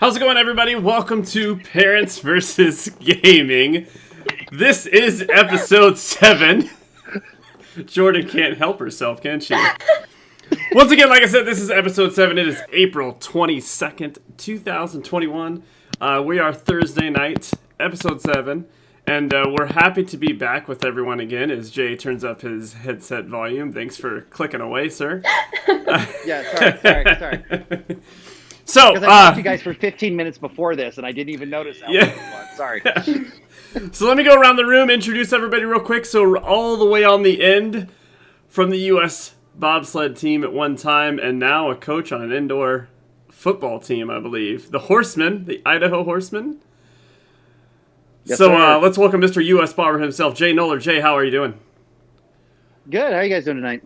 How's it going, everybody? Welcome to Parents versus Gaming. This is episode 7. Jordan can't help herself, can she? Once again, like I said, this is episode 7. It is April 22nd, 2021. We are Thursday night, episode 7. And we're happy to be back with everyone again as Jay turns up his headset volume. Thanks for clicking away, sir. Sorry. So, because I talked to you guys for 15 minutes before this, and I didn't even notice that. Yeah. Sorry. So let me go around the room, introduce everybody real quick. So all the way on the end from the U.S. bobsled team at one time, and now a coach on an indoor football team, I believe. The Horsemen, the Idaho Horsemen. Yes, So sir. let's welcome Mr. U.S. Bobber himself, Jay Noller. Jay, how are you doing? Good. How are you guys doing tonight?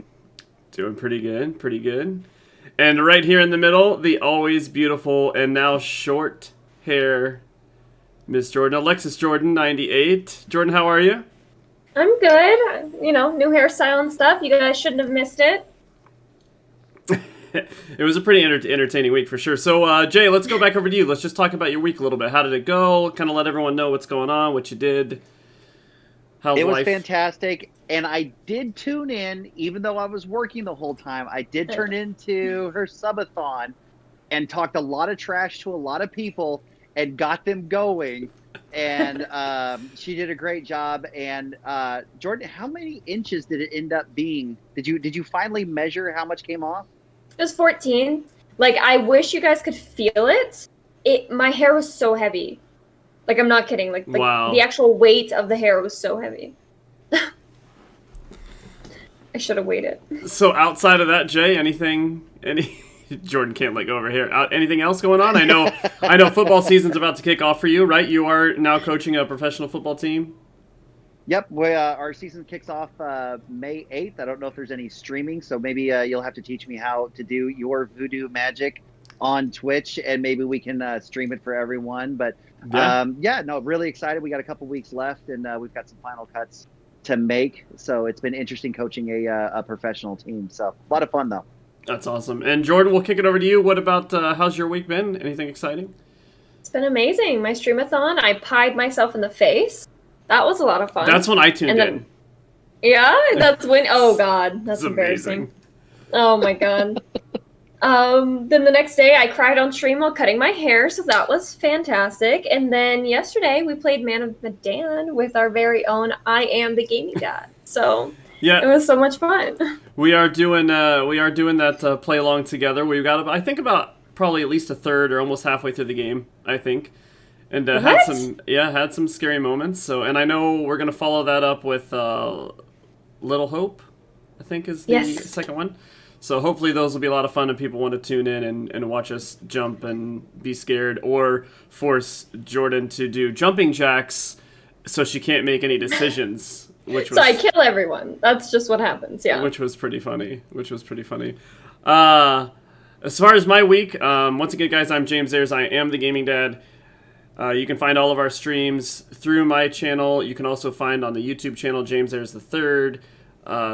Doing pretty good. And right here in the middle, the always beautiful and now short hair Miss Jordan, Alexis Jordan, 98. Jordan, how are you? I'm good. You know, new hairstyle and stuff. You guys shouldn't have missed it. It was a pretty entertaining week for sure. So, Jay, let's go back over to you. Let's just talk about your week a little bit. How did it go? Kind of let everyone know what's going on, what you did. How's It was life? fantastic, and I did tune in, even though I was working the whole time. I did turn into her subathon and talked a lot of trash to a lot of people and got them going. And she did a great job. And Jordan, how many inches did it end up being? Did you finally measure how much came off? It was 14. Like, I wish you guys could feel it. My hair was so heavy. Like, I'm not kidding. Like Wow. The actual weight of the hair was so heavy. I should have waited. So outside of that, Jay, Jordan can't let go over here. Anything else going on? I know football season's about to kick off for you, right? You are now coaching a professional football team. Yep, our season kicks off May 8th. I don't know if there's any streaming, so maybe you'll have to teach me how to do your voodoo magic on Twitch, and maybe we can stream it for everyone. But really excited. We got a couple weeks left, and we've got some final cuts to make. So it's been interesting coaching a professional team. So a lot of fun, though. That's awesome. And Jordan, we'll kick it over to you. What about how's your week been? Anything exciting? It's been amazing. My streamathon, I pied myself in the face. That was a lot of fun. That's when I tuned in. Yeah, that's when. Oh God, that's It's embarrassing. amazing. Oh my God. Then the next day I cried on stream while cutting my hair, so that was fantastic. And then yesterday we played Man of Medan with our very own I Am the Gaming Dad. So Yeah, it was so much fun. we are doing that play along together. We've got I think about probably at least a third or almost halfway through the game, I think. And had some scary moments. So, and I know we're gonna follow that up with Little Hope, I think is the second one. So hopefully those will be a lot of fun and people want to tune in and watch us jump and be scared, or force Jordan to do jumping jacks so she can't make any decisions. So I kill everyone. That's just what happens. Yeah. Which was pretty funny. As far as my week, once again, guys, I'm James Ayers. I am the Gaming Dad. You can find all of our streams through my channel. You can also find on the YouTube channel, James Ayers III.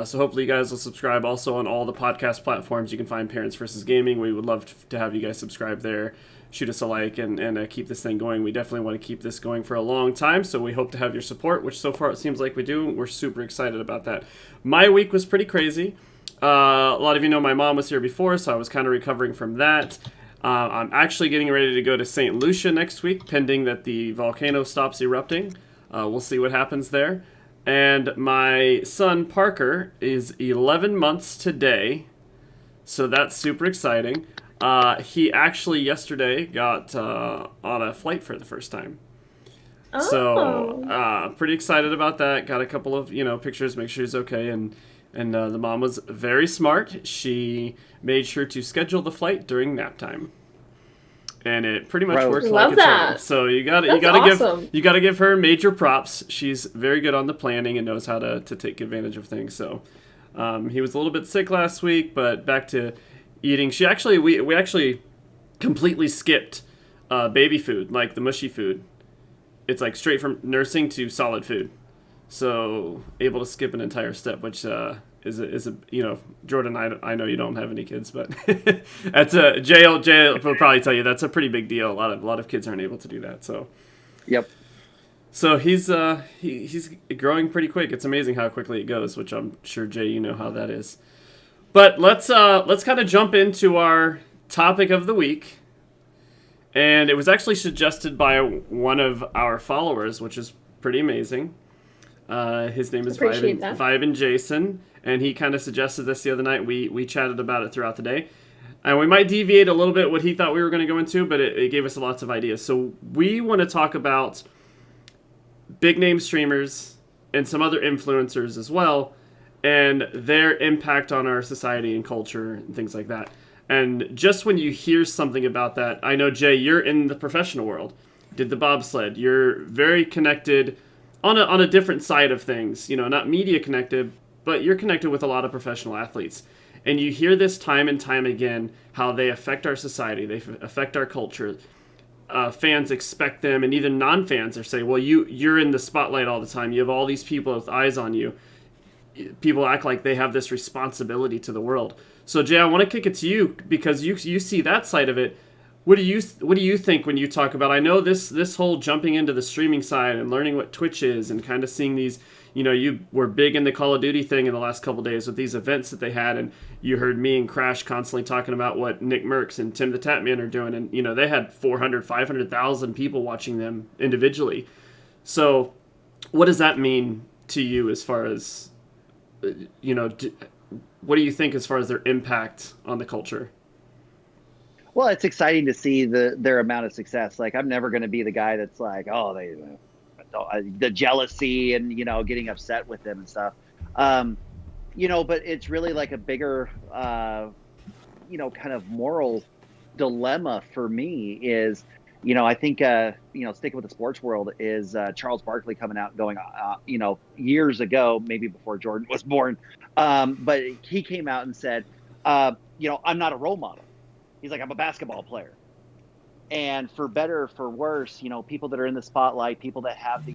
So hopefully you guys will subscribe. Also on all the podcast platforms, you can find Parents versus Gaming. We would love to have you guys subscribe there. Shoot us a like and keep this thing going. We definitely want to keep this going for a long time, so we hope to have your support, which so far it seems like we do. We're super excited about that. My week was pretty crazy. A lot of you know my mom was here before, so I was kind of recovering from that. I'm actually getting ready to go to St. Lucia next week, pending that the volcano stops erupting. We'll see what happens there. And my son, Parker, is 11 months today, so that's super exciting. He actually yesterday got on a flight for the first time. Oh. So pretty excited about that. Got a couple of pictures, make sure he's okay. And the mom was very smart. She made sure to schedule the flight during nap time, and it pretty much worked like a charm. So you gotta give her major props. She's very good on the planning and knows how to take advantage of things. So he was a little bit sick last week, but back to eating. We actually completely skipped baby food, like the mushy food. It's like straight from nursing to solid food. So able to skip an entire step, which is a Jordan. I know you don't have any kids, but that's a Jay will probably tell you that's a pretty big deal. A lot of kids aren't able to do that. So Yep. so he's growing pretty quick. It's amazing how quickly it goes, which I'm sure Jay, you know how that is. But let's kind of jump into our topic of the week. And it was actually suggested by one of our followers, which is pretty amazing. His name is Vivan Jason, and he kind of suggested this the other night. We chatted about it throughout the day. And we might deviate a little bit what he thought we were going to go into, but it gave us lots of ideas. So we want to talk about big name streamers and some other influencers as well, and their impact on our society and culture and things like that. And just when you hear something about that, I know, Jay, you're in the professional world, did the bobsled. You're very connected on a different side of things, not media connected, but you're connected with a lot of professional athletes. And you hear this time and time again, how they affect our society, they affect our culture. Fans expect them, and even non-fans are saying, well, you're in the spotlight all the time. You have all these people with eyes on you. People act like they have this responsibility to the world. So Jay, I want to kick it to you because you see that side of it. What do you think when you talk about? I know this whole jumping into the streaming side and learning what Twitch is and kind of seeing these. You were big in the Call of Duty thing in the last couple of days with these events that they had, and you heard me and Crash constantly talking about what Nick Merckx and Tim the Tatman are doing, and they had 400, 500,000 people watching them individually. So, what does that mean to you as far as what do you think as far as their impact on the culture? Well, it's exciting to see their amount of success. Like, I'm never going to be the guy that's like, oh, the jealousy and getting upset with them and stuff. But it's really like a bigger kind of moral dilemma for me is, I think sticking with the sports world is Charles Barkley coming out and going, years ago, maybe before Jordan was born, but he came out and said, I'm not a role model. He's like, I'm a basketball player. And for better or for worse, people that are in the spotlight, people that have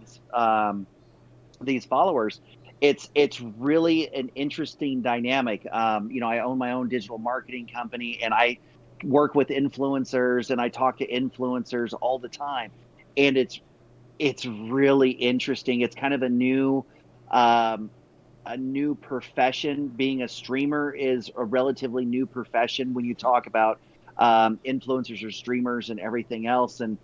these followers, it's really an interesting dynamic. I own my own digital marketing company, and I work with influencers, and I talk to influencers all the time. And it's really interesting. It's kind of a new profession. Being a streamer is a relatively new profession when you talk about influencers or streamers and everything else, and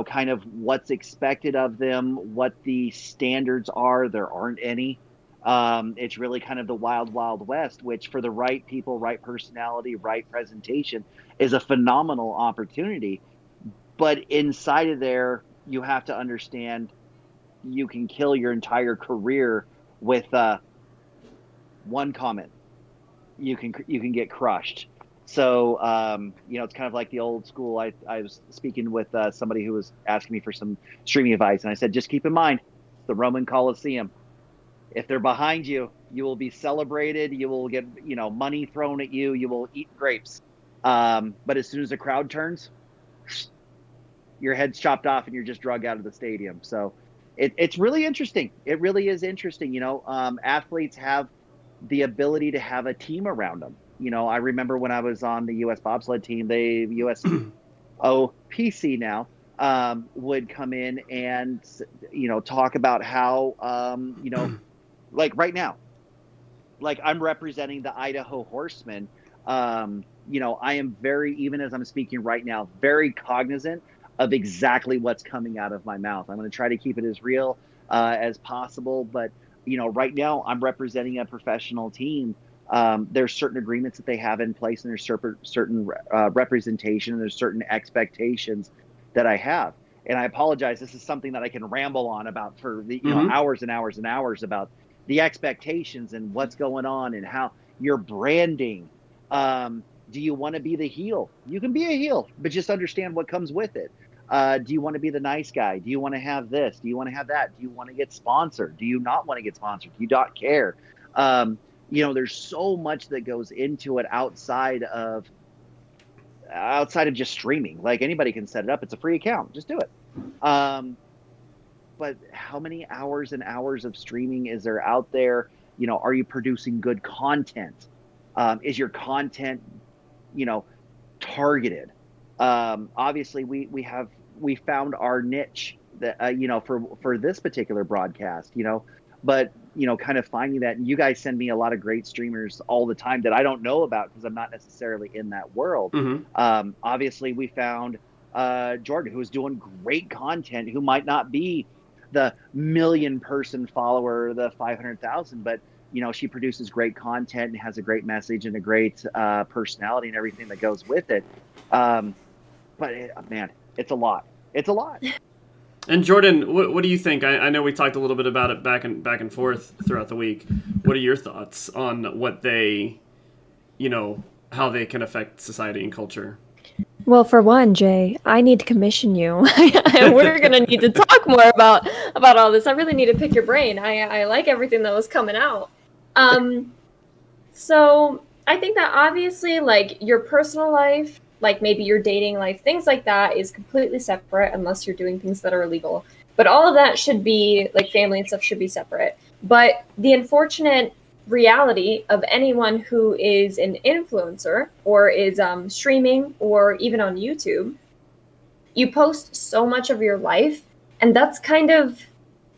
kind of what's expected of them, what the standards are. There aren't any. It's really kind of the wild west, which for the right people, right personality, right presentation is a phenomenal opportunity. But inside of there, you have to understand you can kill your entire career with one comment. You can get crushed. So, it's kind of like the old school. I was speaking with somebody who was asking me for some streaming advice, and I said, just keep in mind, the Roman Colosseum. If they're behind you, you will be celebrated. You will get, money thrown at you. You will eat grapes. But as soon as the crowd turns, your head's chopped off and you're just dragged out of the stadium. So it's really interesting. It really is interesting. Athletes have the ability to have a team around them. I remember when I was on the U.S. bobsled team, the U.S. OPC now would come in and, talk about how, like right now, like I'm representing the Idaho Horsemen. I am even as I'm speaking right now, very cognizant of exactly what's coming out of my mouth. I'm going to try to keep it as real as possible. But, right now I'm representing a professional team. There's certain agreements that they have in place, and there's certain representation, and there's certain expectations that I have. And I apologize. This is something that I can ramble on about for the hours and hours and hours about the expectations and what's going on and how you're branding. Do you want to be the heel? You can be a heel, but just understand what comes with it. Do you want to be the nice guy? Do you want to have this? Do you want to have that? Do you want to get sponsored? Do you not want to get sponsored? Do you not care? There's so much that goes into it outside of just streaming. Like, anybody can set it up. It's a free account. Just do it. But how many hours and hours of streaming is there out there? are you producing good content? Is your content, targeted? Obviously, we found our niche that for this particular broadcast, but kind of finding that. And you guys send me a lot of great streamers all the time that I don't know about because I'm not necessarily in that world. Obviously, we found Jordan, who's doing great content, who might not be the 1 million person follower, the 500,000, but she produces great content and has a great message and a great personality and everything that goes with it. But man, it's a lot. It's a lot. And Jordan, what do you think? I know we talked a little bit about it back and forth throughout the week. What are your thoughts on what they, how they can affect society and culture? Well, for one, Jay, I need to commission you. We're gonna need to talk more about all this. I really need to pick your brain. I like everything that was coming out. So I think that obviously, like, your personal life, like maybe your dating life, things like that is completely separate unless you're doing things that are illegal. But all of that should be, like, family and stuff should be separate. But the unfortunate reality of anyone who is an influencer or is streaming or even on YouTube, you post so much of your life, and that's kind of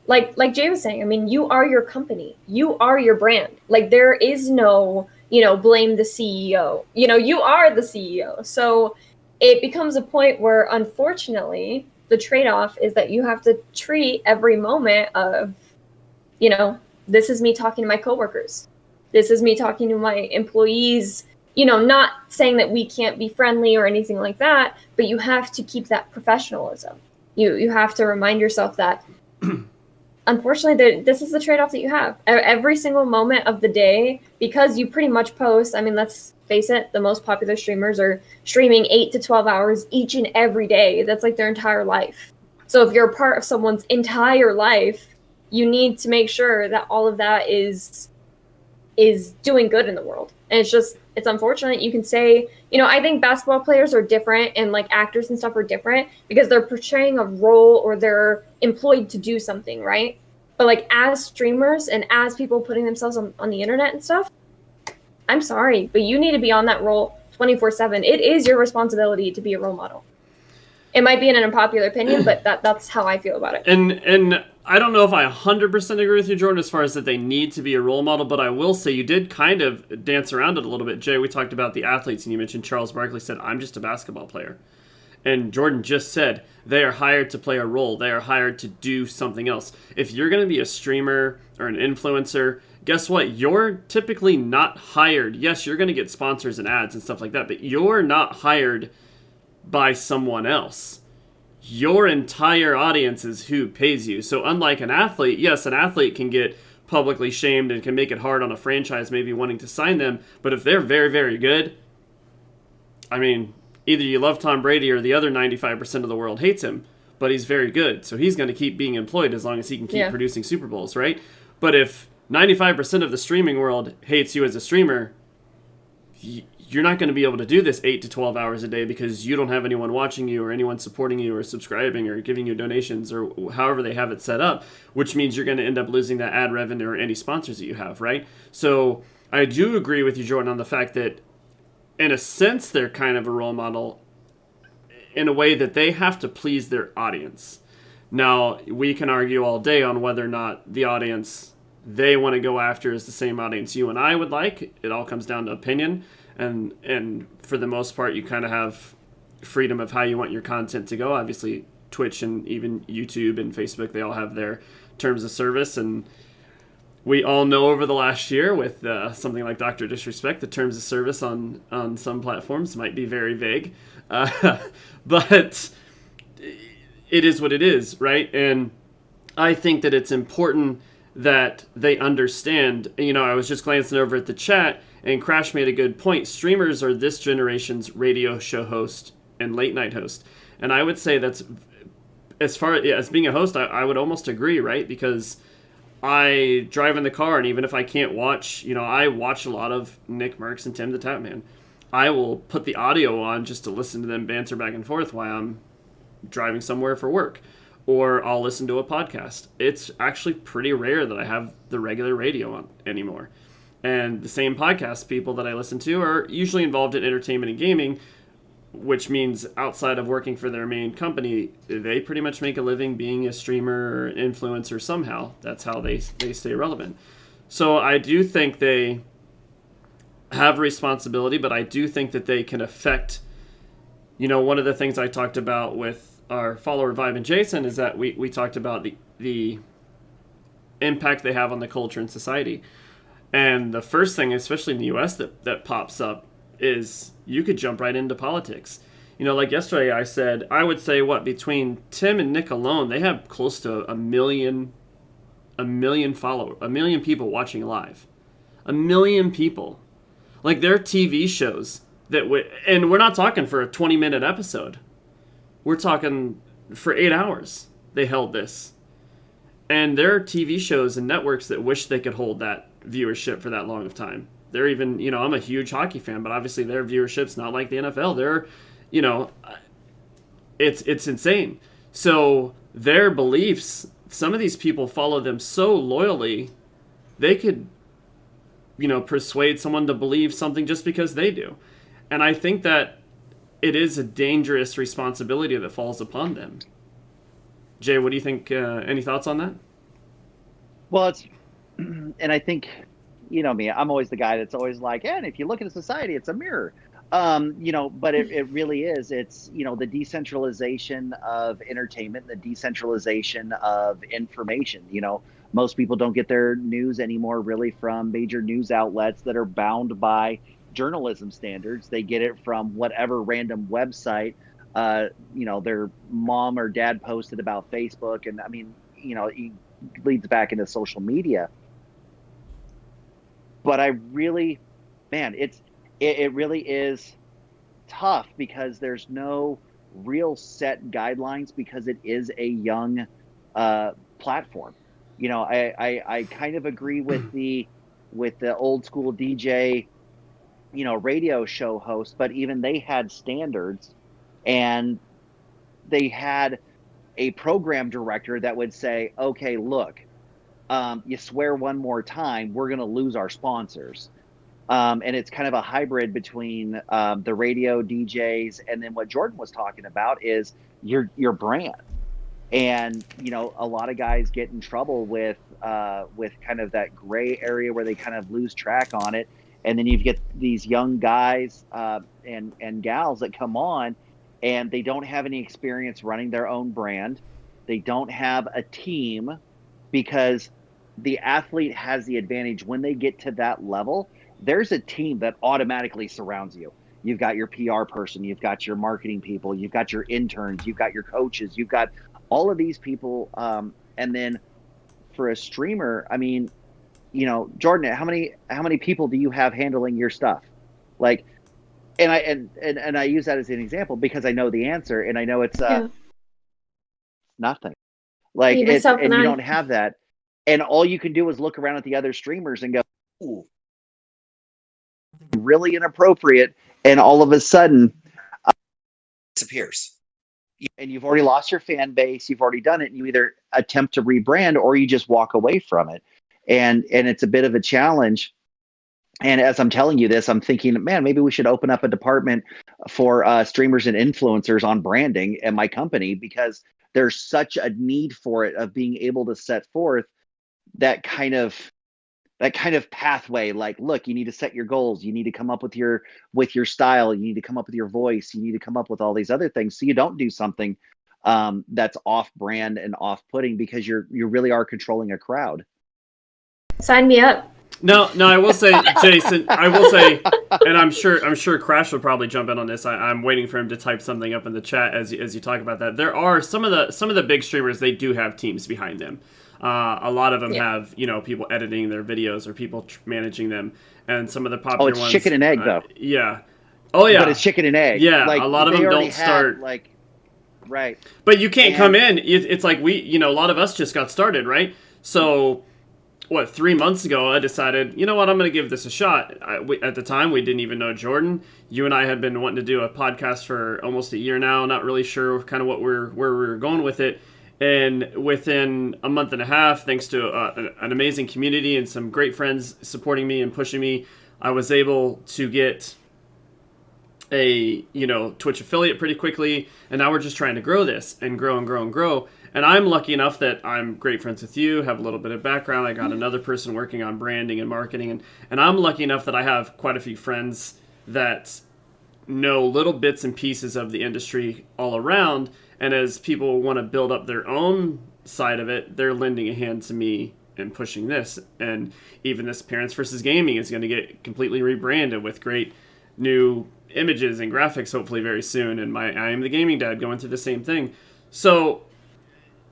like Jay was saying. I mean, you are your company, you are your brand. Like, there is no blame the CEO. You are the CEO. So it becomes a point where, unfortunately, the trade-off is that you have to treat every moment of, this is me talking to my coworkers. This is me talking to my employees, not saying that we can't be friendly or anything like that, but you have to keep that professionalism. You have to remind yourself that, unfortunately, this is the trade-off that you have every single moment of the day, because you pretty much post. I mean, let's face it, the most popular streamers are streaming 8 to 12 hours each and every day. That's like their entire life. So if you're a part of someone's entire life, you need to make sure that all of that is doing good in the world. And it's unfortunate. You can say, I think basketball players are different, and like actors and stuff are different because they're portraying a role or they're employed to do something, right? But like, as streamers and as people putting themselves on the internet and stuff, I'm sorry, but you need to be on that role 24/7. It is your responsibility to be a role model. It might be an unpopular opinion, but that's how I feel about it. And I don't know if I 100% agree with you, Jordan, as far as that they need to be a role model, but I will say you did kind of dance around it a little bit. Jay, we talked about the athletes, and you mentioned Charles Barkley said, I'm just a basketball player. And Jordan just said they are hired to play a role. They are hired to do something else. If you're going to be a streamer or an influencer, guess what? You're typically not hired. Yes, you're going to get sponsors and ads and stuff like that, but you're not hired by someone else. Your entire audience is who pays you. So unlike an athlete, yes, an athlete can get publicly shamed and can make it hard on a franchise maybe wanting to sign them, but if they're very, very good, I mean, either you love Tom Brady or the other 95% of the world hates him, but he's very good, so he's going to keep being employed as long as he can keep producing Super Bowls, right? But if 95% of the streaming world hates you as a streamer, you're not going to be able to do this 8 to 12 hours a day because you don't have anyone watching you or anyone supporting you or subscribing or giving you donations or however they have it set up, which means you're going to end up losing that ad revenue or any sponsors that you have, right? So I do agree with you, Jordan, on the fact that in a sense they're kind of a role model in a way that they have to please their audience. Now, we can argue all day on whether or not the audience they want to go after is the same audience you and I would like. It all comes down to opinion. And for the most part, you kind of have freedom of how you want your content to go. Obviously, Twitch and even YouTube and Facebook, they all have their terms of service. And we all know over the last year with something like Dr. Disrespect, the terms of service on some platforms might be very vague. But it is what it is, right? And I think that it's important that they understand. I was just glancing over at the chat, and Crash made a good point. Streamers are this generation's radio show host and late night host. And I would say that's, as far as being a host, I would almost agree, right? Because I drive in the car, and even if I can't watch, I watch a lot of Nick Merckx and Tim the Tap Man. I will put the audio on just to listen to them banter back and forth while I'm driving somewhere for work. or I'll listen to a podcast. It's actually pretty rare that I have the regular radio on anymore. And the same podcast people that I listen to are usually involved in entertainment and gaming, which means outside of working for their main company, they pretty much make a living being a streamer or an influencer somehow. That's how they stay relevant. So I do think they have a responsibility, but I do think that they can affect, one of the things I talked about with our follower Vibe and Jason is that we talked about the impact they have on the culture and society. And the first thing, especially in the US, that pops up is you could jump right into politics. Like yesterday I said, I would say between Tim and Nick alone, they have close to a million people watching live. 1 million people. Like their TV shows and we're not talking for a 20-minute episode. We're talking for 8 hours they held this. And there are TV shows and networks that wish they could hold that viewership for that long of time. They're even, I'm a huge hockey fan, but obviously their viewership's not like the NFL. They're, it's insane. So their beliefs, some of these people follow them so loyally, they could, persuade someone to believe something just because they do. And I think that it is a dangerous responsibility that falls upon them. Jay, what do you think? Any thoughts on that? Well, and I think, me, I'm always the guy that's always like, and if you look at a society, it's a mirror. But it really is. It's, the decentralization of entertainment, the decentralization of information. Most people don't get their news anymore really from major news outlets that are bound by journalism standards. They get it from whatever random website, their mom or dad posted about Facebook. And it leads back into social media. But I really, it really is tough because there's no real set guidelines because it is a young platform. I kind of agree with the old school DJ, radio show host, but even they had standards and they had a program director that would say, okay, look, you swear one more time, we're going to lose our sponsors. And it's kind of a hybrid between the radio DJs and then what Jordan was talking about is your brand. And, a lot of guys get in trouble with kind of that gray area where they kind of lose track on it. And then you get these young guys and gals that come on and they don't have any experience running their own brand. They don't have a team because the athlete has the advantage when they get to that level. There's a team that automatically surrounds you. You've got your PR person, you've got your marketing people, you've got your interns, you've got your coaches, you've got all of these people. And then for a streamer, Jordan, how many people do you have handling your stuff? Like, and I use that as an example because I know the answer and I know it's nothing. Like, and you don't have that. And all you can do is look around at the other streamers and go, ooh, really inappropriate. And all of a sudden, disappears. And you've already lost your fan base. You've already done it. And you either attempt to rebrand or you just walk away from it. And it's a bit of a challenge. And as I'm telling you this, I'm thinking, man, maybe we should open up a department for streamers and influencers on branding at my company because there's such a need for it of being able to set forth that kind of pathway. Like, look, you need to set your goals. You need to come up with your style. You need to come up with your voice. You need to come up with all these other things. So you don't do something that's off brand and off putting because you really are controlling a crowd. Sign me up. No, I will say, Jason, and I'm sure Crash will probably jump in on this. I'm waiting for him to type something up in the chat as you talk about that. There are some of the big streamers, they do have teams behind them. A lot of them have, people editing their videos or people managing them. And some of the popular ones. Chicken and egg, though. Yeah. Oh, yeah. But it's chicken and egg. Yeah, like, a lot of them don't start. Right. But you can't come in. It's like a lot of us just got started, right? So, 3 months ago, I decided, I'm going to give this a shot. At the time, we didn't even know Jordan. You and I had been wanting to do a podcast for almost a year now, not really sure kind of where we were going with it. And within a month and a half, thanks to an amazing community and some great friends supporting me and pushing me, I was able to get a Twitch affiliate pretty quickly. And now we're just trying to grow this and grow and grow and grow. And I'm lucky enough that I'm great friends with you, have a little bit of background. I got another person working on branding and marketing. And I'm lucky enough that I have quite a few friends that know little bits and pieces of the industry all around. And as people want to build up their own side of it, they're lending a hand to me and pushing this. And even this Parents versus Gaming is going to get completely rebranded with great new images and graphics hopefully very soon. And I Am the Gaming Dad going through the same thing. So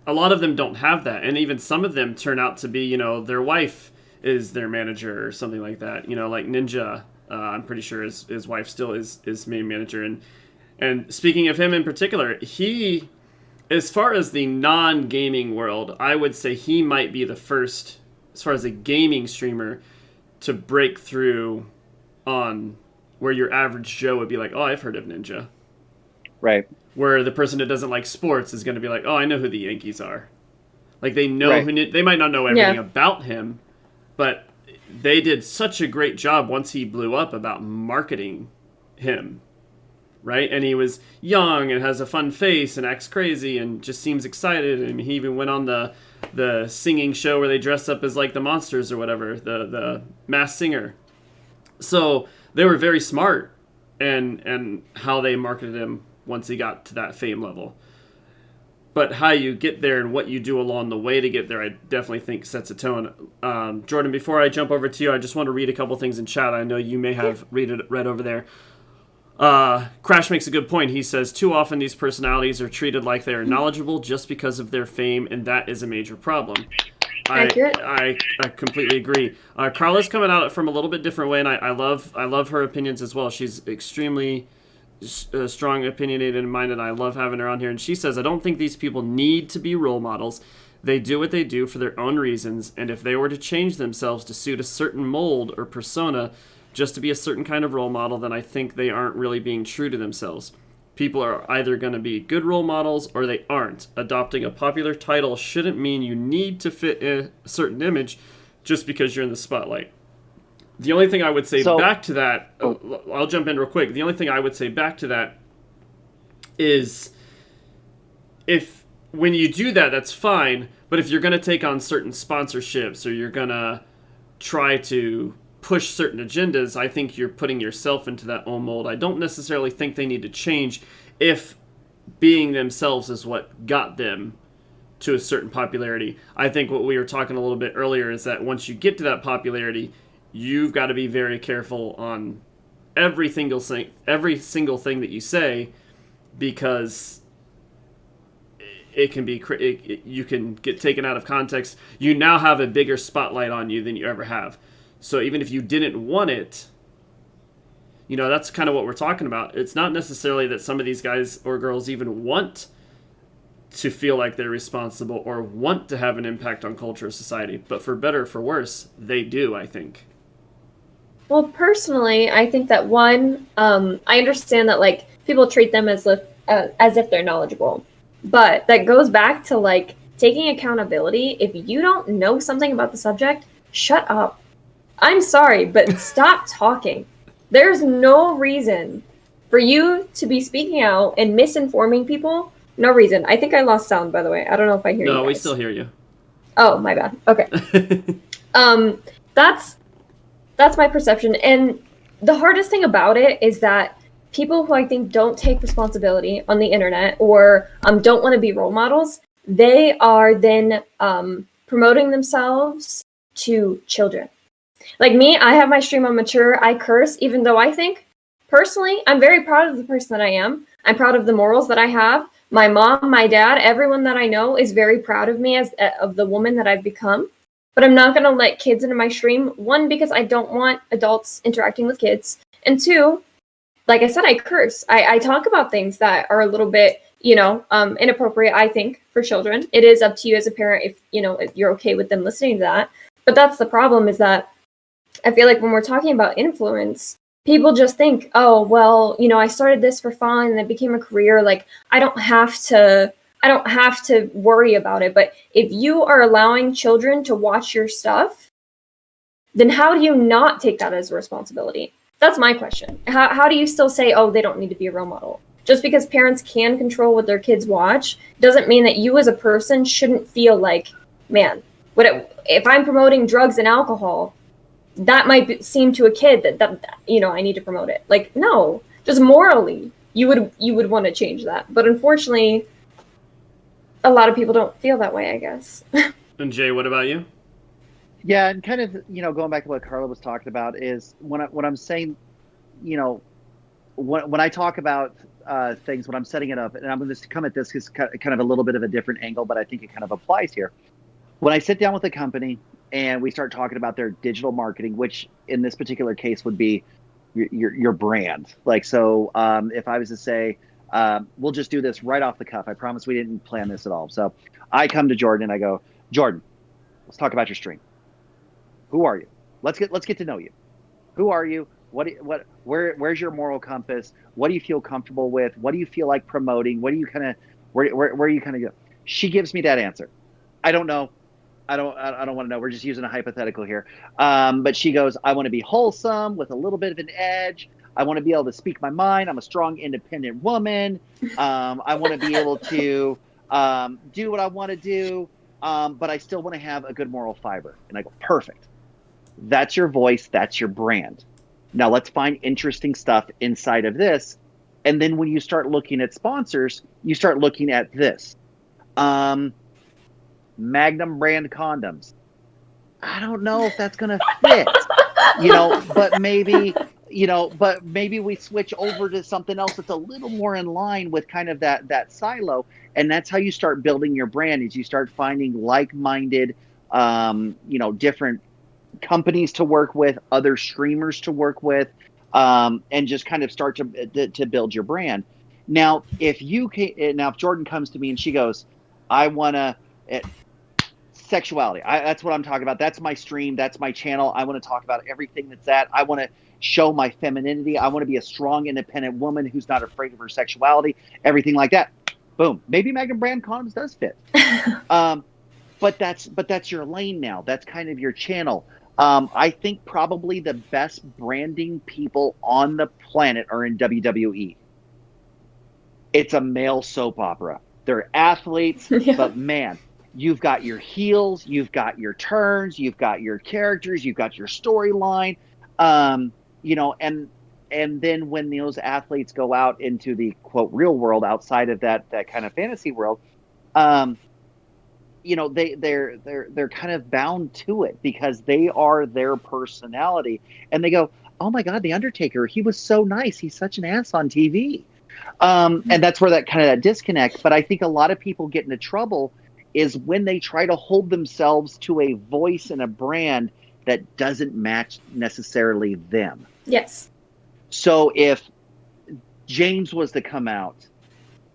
a lot of them don't have that. And even some of them turn out to be, their wife is their manager or something like that. Like Ninja, I'm pretty sure his wife still is main manager. And speaking of him in particular, he, as far as the non-gaming world, I would say he might be the first, as far as a gaming streamer, to break through on where your average Joe would be like, oh, I've heard of Ninja. Right. Where the person that doesn't like sports is going to be like, oh, I know who the Yankees are. Like, they know right. they might not know everything about him, but they did such a great job once he blew up about marketing him. Right? And he was young and has a fun face and acts crazy and just seems excited. And he even went on the singing show where they dress up as like the monsters or whatever, the Masked Singer. So they were very smart and how they marketed him once he got to that fame level. But how you get there and what you do along the way to get there, I definitely think sets a tone. Jordan, before I jump over to you, I just want to read a couple things in chat. I know you may have read over there. Crash makes a good point. He says, too often these personalities are treated like they are knowledgeable just because of their fame, and that is a major problem. I completely agree. Carla's coming at it from a little bit different way, and I love her opinions as well. She's extremely strong, opinionated, and minded. I love having her on here. And she says, I don't think these people need to be role models. They do what they do for their own reasons, and if they were to change themselves to suit a certain mold or persona, just to be a certain kind of role model, then I think they aren't really being true to themselves. People are either going to be good role models or they aren't. Adopting a popular title shouldn't mean you need to fit a certain image just because you're in the spotlight. The only thing I would say back to that, I'll jump in real quick. The only thing I would say back to that is if when you do that, that's fine. But if you're going to take on certain sponsorships or you're going to try to push certain agendas, I think you're putting yourself into that own mold. I don't necessarily think they need to change if being themselves is what got them to a certain popularity. I think what we were talking a little bit earlier is that once you get to that popularity, you've got to be very careful on every single thing that you say, because it can be you can get taken out of context. You now have a bigger spotlight on you than you ever have. So even if you didn't want it, that's kind of what we're talking about. It's not necessarily that some of these guys or girls even want to feel like they're responsible or want to have an impact on culture or society. But for better or for worse, they do, I think. Well, personally, I think that I understand that like people treat them as if they're knowledgeable. But that goes back to like taking accountability. If you don't know something about the subject, shut up. I'm sorry, but stop talking. There's no reason for you to be speaking out and misinforming people. No reason. I think I lost sound, by the way. I don't know if I hear you. No, we still hear you. Oh, my bad. Okay. That's my perception. And the hardest thing about it is that people who I think don't take responsibility on the internet or don't want to be role models, they are then promoting themselves to children. Like me, I have my stream on mature. I curse, even though I think, personally, I'm very proud of the person that I am. I'm proud of the morals that I have. My mom, my dad, everyone that I know is very proud of me of the woman that I've become. But I'm not going to let kids into my stream. One, because I don't want adults interacting with kids. And two, like I said, I curse. I talk about things that are a little bit, inappropriate, I think, for children. It is up to you as a parent if you're okay with them listening to that. But that's the problem, is that I feel like when we're talking about influence, people just think, oh, well, I started this for fun and it became a career. Like, I don't have to I don't have to worry about it. But if you are allowing children to watch your stuff, then how do you not take that as a responsibility? That's my question. How do you still say, oh, they don't need to be a role model? Just because parents can control what their kids watch doesn't mean that you as a person shouldn't feel like, man, if I'm promoting drugs and alcohol, that might seem to a kid that I need to promote it. Like, no, just morally, you would want to change that. But unfortunately, a lot of people don't feel that way, I guess. And Jay, what about you? Yeah, and kind of, going back to what Carla was talking about is when I'm saying, when I talk about things, when I'm setting it up, and I'm going to come at this as kind of a little bit of a different angle, but I think it kind of applies here. When I sit down with a company and we start talking about their digital marketing, which in this particular case would be your brand. Like, so if I was to say, we'll just do this right off the cuff. I promise we didn't plan this at all. So I come to Jordan and I go, Jordan, let's talk about your stream. Who are you? Let's get to know you. Who are you? Where's your moral compass? What do you feel comfortable with? What do you feel like promoting? What do you kind of, where you kind of go? She gives me that answer. I don't know. I don't want to know. We're just using a hypothetical here. But she goes, I want to be wholesome with a little bit of an edge. I want to be able to speak my mind. I'm a strong, independent woman. I want to be able to do what I want to do. But I still want to have a good moral fiber. And I go, perfect. That's your voice. That's your brand. Now let's find interesting stuff inside of this. And then when you start looking at sponsors, you start looking at this. Magnum brand condoms. I don't know if that's going to fit, but maybe we switch over to something else that's a little more in line with kind of that silo. And that's how you start building your brand, is you start finding like-minded, different companies to work with, other streamers to work with, and just kind of start to build your brand. Now, if Jordan comes to me and she goes, I want to, sexuality. That's what I'm talking about. That's my stream. That's my channel. I want to talk about everything that's that. I want to show my femininity. I want to be a strong, independent woman who's not afraid of her sexuality, everything like that. Boom. Maybe Magnum brand condoms does fit. But that's your lane now. That's kind of your channel. I think probably the best branding people on the planet are in WWE. It's a male soap opera. They're athletes, but man, you've got your heels, you've got your turns, you've got your characters, you've got your storyline, and then when those athletes go out into the quote real world outside of that kind of fantasy world, they're kind of bound to it because they are their personality, and they go, oh my God, The Undertaker, he was so nice, he's such an ass on TV, and that's where that disconnect. But I think a lot of people get into trouble is when they try to hold themselves to a voice and a brand that doesn't match necessarily them. Yes. So if James was to come out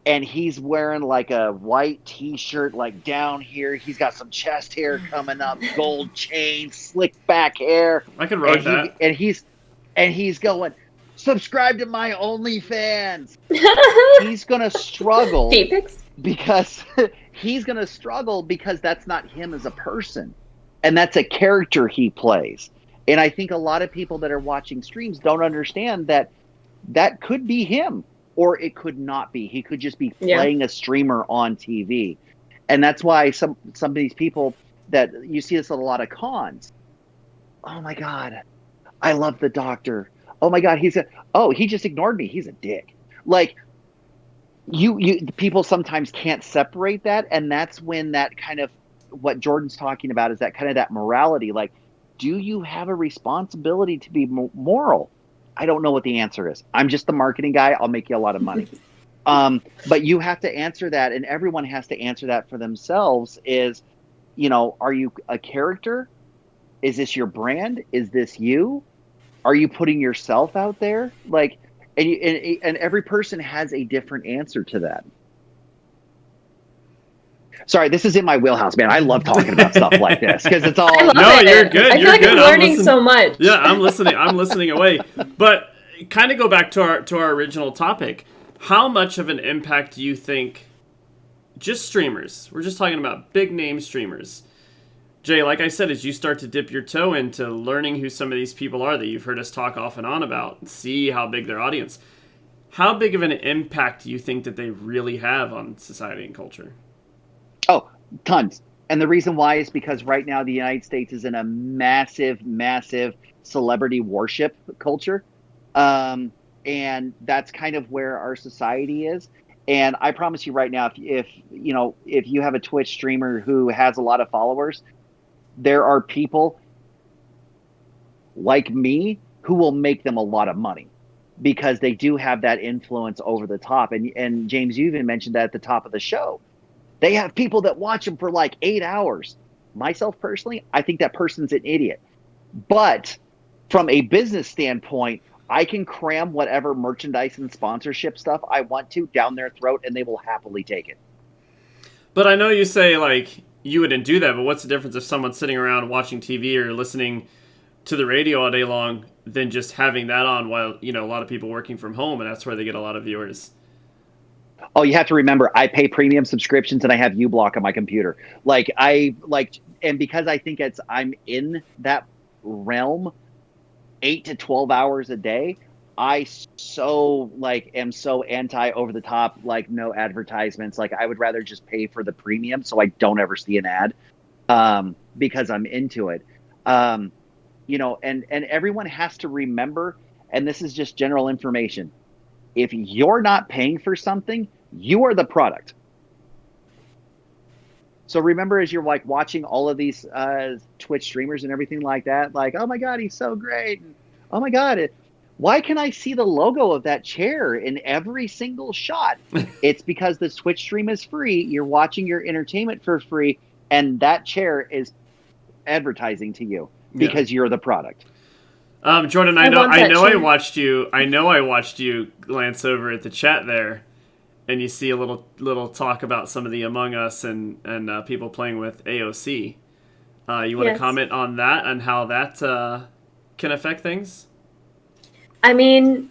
and he's wearing like a white t-shirt, like down here, he's got some chest hair coming up, gold chain, slick back hair. I can rock that. And he's going, subscribe to my OnlyFans. He's going to struggle. Because he's going to struggle because that's not him as a person. And that's a character he plays. And I think a lot of people that are watching streams don't understand that could be him, or it could not be. He could just be playing a streamer on TV. And that's why some of these people that you see this at a lot of cons. Oh my God, I love the doctor. Oh my God, he just ignored me. He's a dick. Like, people sometimes can't separate that, and that's when that kind of what Jordan's talking about is that kind of that morality. Like, do you have a responsibility to be moral? I don't know what the answer is. I'm just the marketing guy. I'll make you a lot of money. But you have to answer that, and everyone has to answer that for themselves. Is, are you a character? Is this your brand? Is this you? Are you putting yourself out there? Like, and every person has a different answer to that. Sorry, this is in my wheelhouse, man. I love talking about stuff like this because it's all. You're good. I feel like I'm learning so much. Yeah, I'm listening. I'm listening away. But kind of go back to our original topic. How much of an impact do you think just streamers. We're just talking about big name streamers. Jay, like I said, as you start to dip your toe into learning who some of these people are that you've heard us talk off and on about, see how big their audience, how big of an impact do you think that they really have on society and culture? Oh, tons. And the reason why is because right now the United States is in a massive, massive celebrity worship culture. And that's kind of where our society is. And I promise you right now, if you have a Twitch streamer who has a lot of followers, there are people like me who will make them a lot of money because they do have that influence over the top. And James, you even mentioned that at the top of the show. They have people that watch them for like 8 hours. Myself personally, I think that person's an idiot. But from a business standpoint, I can cram whatever merchandise and sponsorship stuff I want to down their throat, and they will happily take it. But I know you say, like, you wouldn't do that, but what's the difference if someone's sitting around watching TV or listening to the radio all day long than just having that on while, a lot of people working from home, and that's where they get a lot of viewers? Oh, you have to remember, I pay premium subscriptions and I have uBlock on my computer. And because I think I'm in that realm 8 to 12 hours a day, I am so anti over the top, no advertisements. I would rather just pay for the premium so I don't ever see an ad, because I'm into it. And everyone has to remember, and this is just general information. If you're not paying for something, you are the product. So remember, as you're watching all of these Twitch streamers and everything like that, oh my God, he's so great. And, oh my God, why can I see the logo of that chair in every single shot? It's because the Twitch stream is free. You're watching your entertainment for free. And that chair is advertising to you because you're the product. Jordan, I watched you glance over at the chat there, and you see a little talk about some of the Among Us and people playing with AOC. You want to comment on that and how that can affect things? I mean,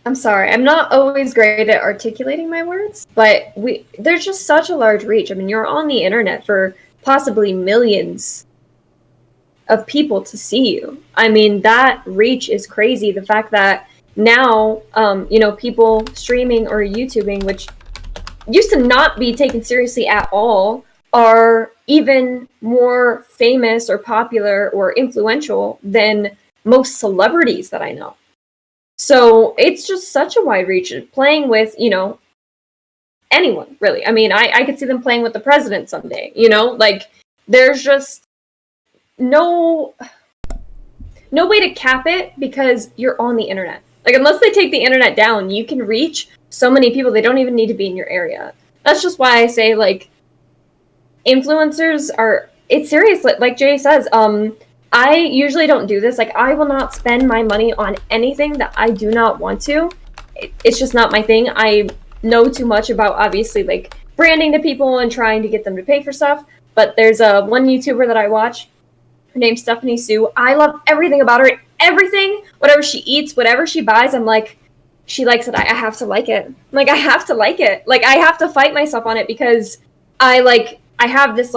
I'm sorry, I'm not always great at articulating my words, but there's just such a large reach. I mean, you're on the internet for possibly millions of people to see you. I mean, that reach is crazy. The fact that now, people streaming or YouTubing, which used to not be taken seriously at all, are even more famous or popular or influential than most celebrities that I know. So it's just such a wide reach. Playing with, anyone, really. I mean, I could see them playing with the president someday, there's just no way to cap it because you're on the internet. Unless they take the internet down, you can reach so many people. They don't even need to be in your area. That's just why I say, influencers it's serious. Like Jay says, I usually don't do this. I will not spend my money on anything that I do not want to. It's just not my thing. I know too much about, obviously, branding to people and trying to get them to pay for stuff. But there's one YouTuber that I watch. Her name's Stephanie Sue. I love everything about her. Everything, whatever she eats, whatever she buys, I'm like, she likes it. I have to like it. I have to like it. I have to fight myself on it because I have this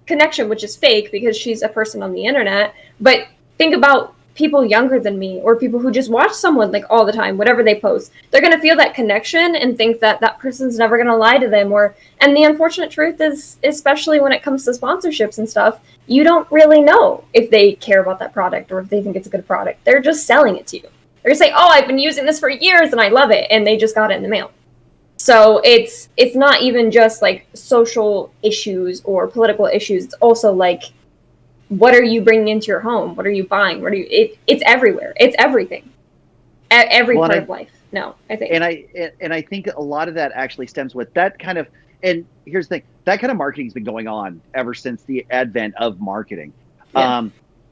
connection, which is fake because she's a person on the internet. But think about people younger than me or people who just watch someone all the time, whatever they post. They're going to feel that connection and think that that person's never going to lie to them. And the unfortunate truth is, especially when it comes to sponsorships and stuff, you don't really know if they care about that product or if they think it's a good product. They're just selling it to you. They're going to say, oh, I've been using this for years and I love it. And they just got it in the mail. So it's not even just social issues or political issues. It's also what are you bringing into your home? What are you buying? It's everywhere. It's everything. Every part of life. No, I think. And I think a lot of that actually stems with that kind of, and here's the thing, that kind of marketing's been going on ever since the advent of marketing. Yeah.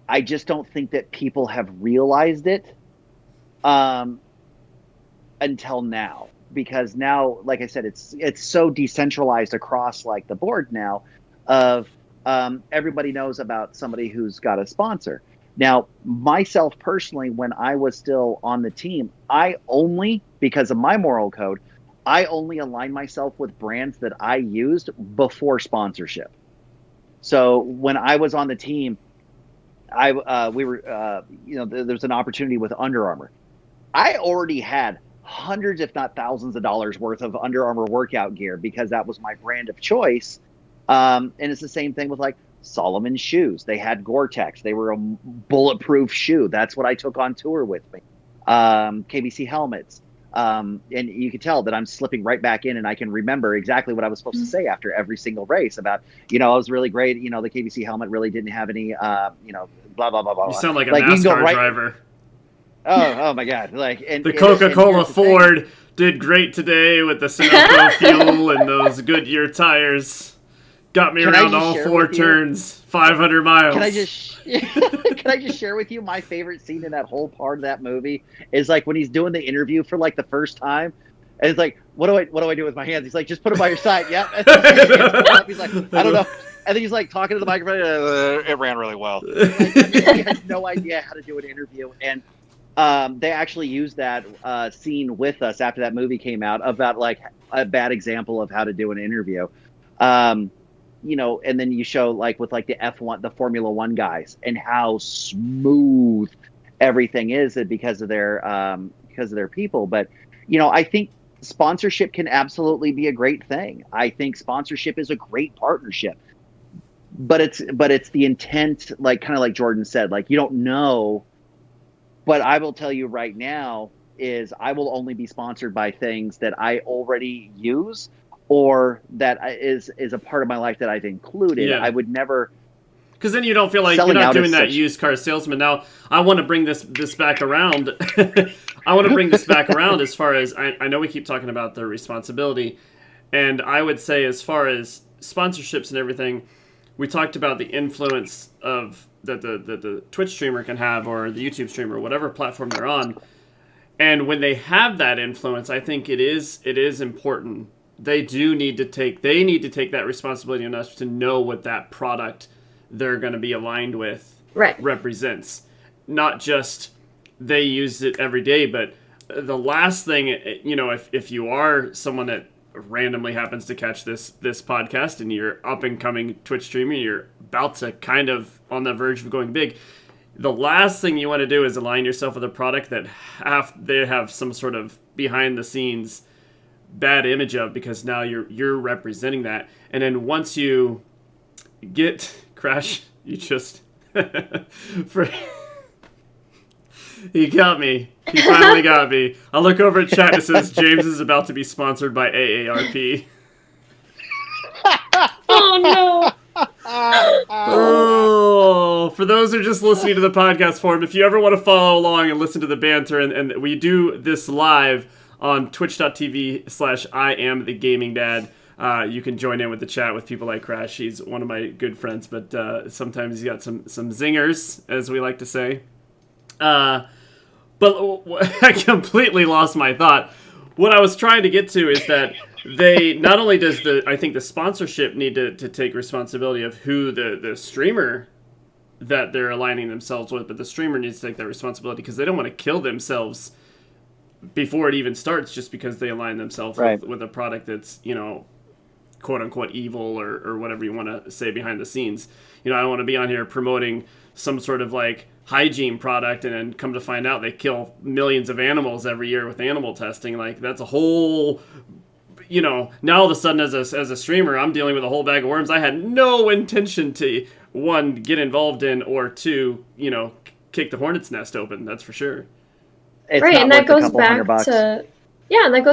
I just don't think that people have realized it until now. Because now, like I said, it's so decentralized across the board now of everybody knows about somebody who's got a sponsor. Now, myself personally, when I was still on the team, I only, because of my moral code, I only align myself with brands that I used before sponsorship. So when I was on the team, there was an opportunity with Under Armour. I already had hundreds, if not thousands of dollars worth of Under Armour workout gear because that was my brand of choice. And it's the same thing with like Solomon shoes. They had Gore-Tex. They were a bulletproof shoe. That's what I took on tour with me. KBC helmets. And you can tell that I'm slipping right back in, and I can remember exactly what I was supposed to say after every single race about, I was really great. The KBC helmet really didn't have any, blah, blah, blah, blah. You sound like a NASCAR driver. Oh my God. The Coca-Cola Ford did great today with the Sunoco fuel and those Goodyear tires. Got me around all 4 turns, 500 miles. Can I just share with you my favorite scene in that whole part of that movie is like when he's doing the interview for like the first time, and it's like, what do I do with my hands? He's like, just put them by your side. Yep. He's like, I don't know. And then he's like talking to the microphone. It ran really well. He has no idea how to do an interview, and they actually used that scene with us after that movie came out about like a bad example of how to do an interview. And then you show like with like the F1, the Formula One guys, and how smooth everything is because of their people. But I think sponsorship can absolutely be a great thing. I think sponsorship is a great partnership, but it's the intent, like kind of like Jordan said, like you don't know. But I will tell you right now is I will only be sponsored by things that I already use, or that is a part of my life that I've included. Yeah. I would never... Because then you don't feel like you're not doing that used car salesman. Now, I want to bring this back around. I want to bring this back around as far as... I know we keep talking about the responsibility, and I would say as far as sponsorships and everything, we talked about the influence of that the Twitch streamer can have, or the YouTube streamer, whatever platform they're on. And when they have that influence, I think it is important. They need to take that responsibility enough to know what that product they're going to be aligned with represents. Not just they use it every day, but the last thing, if you are someone that randomly happens to catch this podcast and you're up and coming Twitch streamer, you're about to kind of on the verge of going big, the last thing you want to do is align yourself with a product that they have some sort of behind the scenes bad image of, because now you're representing that. And then once you get Crash, you just he got me. He finally got me. I look over at chat and it says James is about to be sponsored by AARP. Oh no. Oh, for those who are just listening to the podcast form, if you ever want to follow along and listen to the banter, and we do this live on twitch.tv/IamTheGamingDad. You can join in with the chat with people like Crash. He's one of my good friends, but sometimes he's got some zingers, as we like to say. But I completely lost my thought. What I was trying to get to is that they not only does I think the sponsorship need to take responsibility of who the streamer that they're aligning themselves with, but the streamer needs to take that responsibility because they don't want to kill themselves before it even starts just because they align themselves with a product that's, quote unquote evil or whatever you want to say behind the scenes. I don't want to be on here promoting some sort of like hygiene product and then come to find out they kill millions of animals every year with animal testing. Like that's a whole, now all of a sudden as a streamer, I'm dealing with a whole bag of worms I had no intention to, one, get involved in, or two, kick the hornet's nest open. That's for sure. It's right, and that goes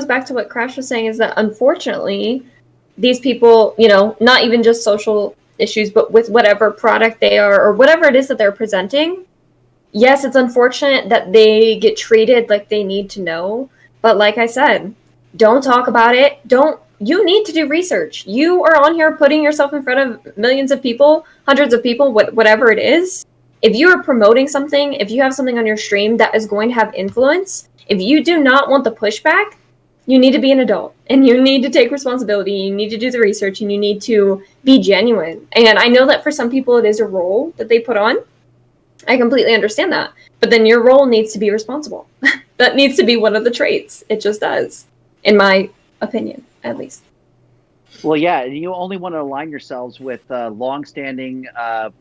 back to what Crash was saying, is that unfortunately these people, not even just social issues, but with whatever product they are or whatever it is that they're presenting, yes, it's unfortunate that they get treated like they need to know, but like I said, don't talk about it. You need to do research. You are on here putting yourself in front of millions of people, hundreds of people, whatever it is. If you are promoting something, if you have something on your stream that is going to have influence, if you do not want the pushback, you need to be an adult and you need to take responsibility. You need to do the research and you need to be genuine. And I know that for some people it is a role that they put on. I completely understand that. But then your role needs to be responsible. That needs to be one of the traits. It just does, in my opinion, at least. Well, yeah, you only want to align yourselves with long-standing,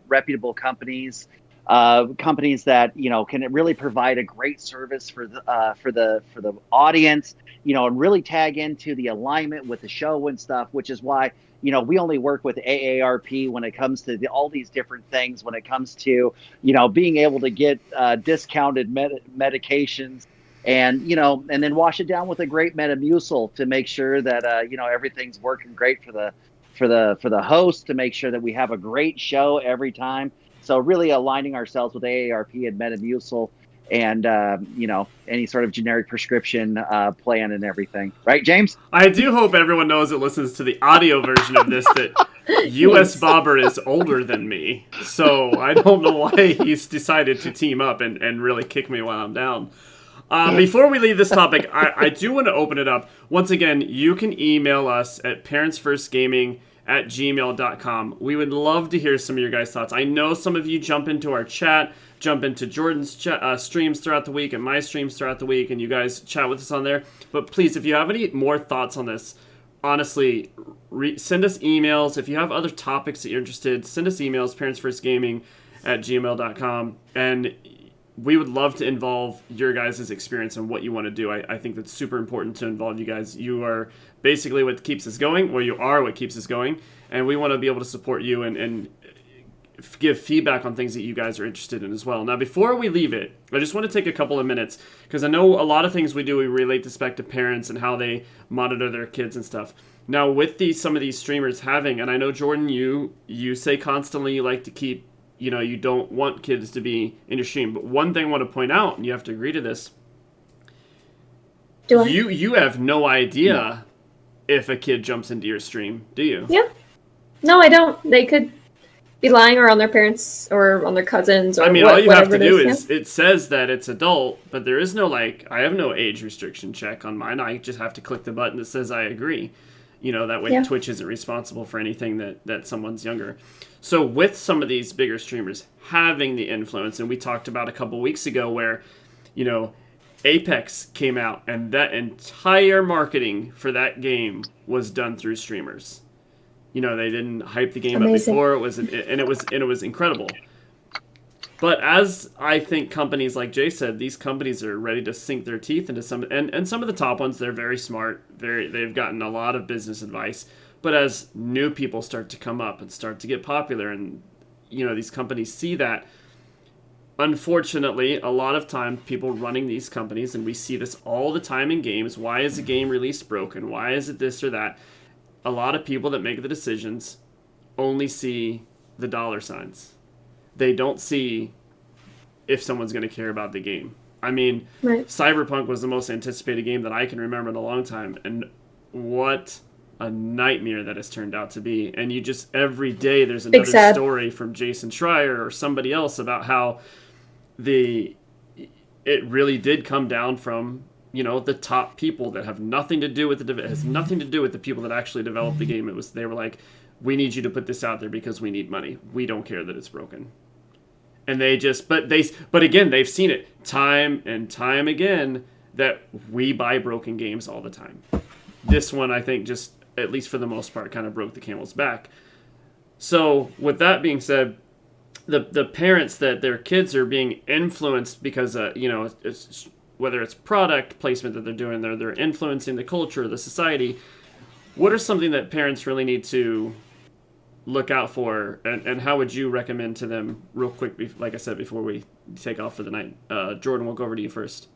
reputable companies, companies that can really provide a great service for the audience, and really tag into the alignment with the show and stuff. Which is why we only work with AARP when it comes to all these different things. When it comes to being able to get discounted medications, and then wash it down with a great Metamucil to make sure that everything's working great for the host, to make sure that we have a great show every time. So really aligning ourselves with AARP and Metamucil, and any sort of generic prescription plan and everything, right, James? I do hope everyone knows that listens to the audio version of this that US Bobber is older than me, so I don't know why he's decided to team up and really kick me while I'm down. Before we leave this topic, I do want to open it up. Once again, you can email us at parentsfirstgaming@gmail.com. We would love to hear some of your guys' thoughts. I know some of you jump into our chat, jump into Jordan's streams throughout the week and my streams throughout the week, and you guys chat with us on there. But please, if you have any more thoughts on this, honestly, send us emails. If you have other topics that you're interested, send us emails, parentsfirstgaming@gmail.com, and we would love to involve your guys' experience and what you want to do. I think that's super important to involve you guys. You are basically what keeps us going, or you are what keeps us going, and we want to be able to support you and give feedback on things that you guys are interested in as well. Now, before we leave it, I just want to take a couple of minutes, because I know a lot of things we do, we relate this back to parents and how they monitor their kids and stuff. Now, with some of these streamers having, and I know, Jordan, you say constantly you like to keep, you don't want kids to be in your stream. But one thing I want to point out, and you have to agree to this, you have no idea if a kid jumps into your stream, do you? Yeah. No, I don't. They could be lying, or on their parents, or on their cousins, or all you have to do is it says that it's adult, but there is no, I have no age restriction check on mine. I just have to click the button that says I agree. That way Twitch isn't responsible for anything that someone's younger. So with some of these bigger streamers having the influence, and we talked about a couple weeks ago where, Apex came out, and that entire marketing for that game was done through streamers. They didn't hype the game up before, it was incredible. But as I think companies, like Jay said, these companies are ready to sink their teeth into some, and some of the top ones, they're very smart, they've gotten a lot of business advice. But as new people start to come up and start to get popular, and these companies see that, unfortunately, a lot of time people running these companies, and we see this all the time in games, why is a game release broken? Why is it this or that? A lot of people that make the decisions only see the dollar signs. They don't see if someone's going to care about the game. I mean, right. Cyberpunk was the most anticipated game that I can remember in a long time, and what a nightmare that has turned out to be. And you just, every day there's another story from Jason Schreier or somebody else about how it really did come down from the top people that have nothing to do with it has nothing to do with the people that actually developed the game. They were like, we need you to put this out there because we need money. We don't care that it's broken. And but again, they've seen it time and time again that we buy broken games all the time. This one, I think, just, at least for the most part, kind of broke the camel's back. So with that being said, the parents that their kids are being influenced because, it's, whether it's product placement that they're doing, they're influencing the culture, the society. What are something that parents really need to look out for, and how would you recommend to them real quick, like I said, before we take off for the night? Jordan, we'll go over to you first.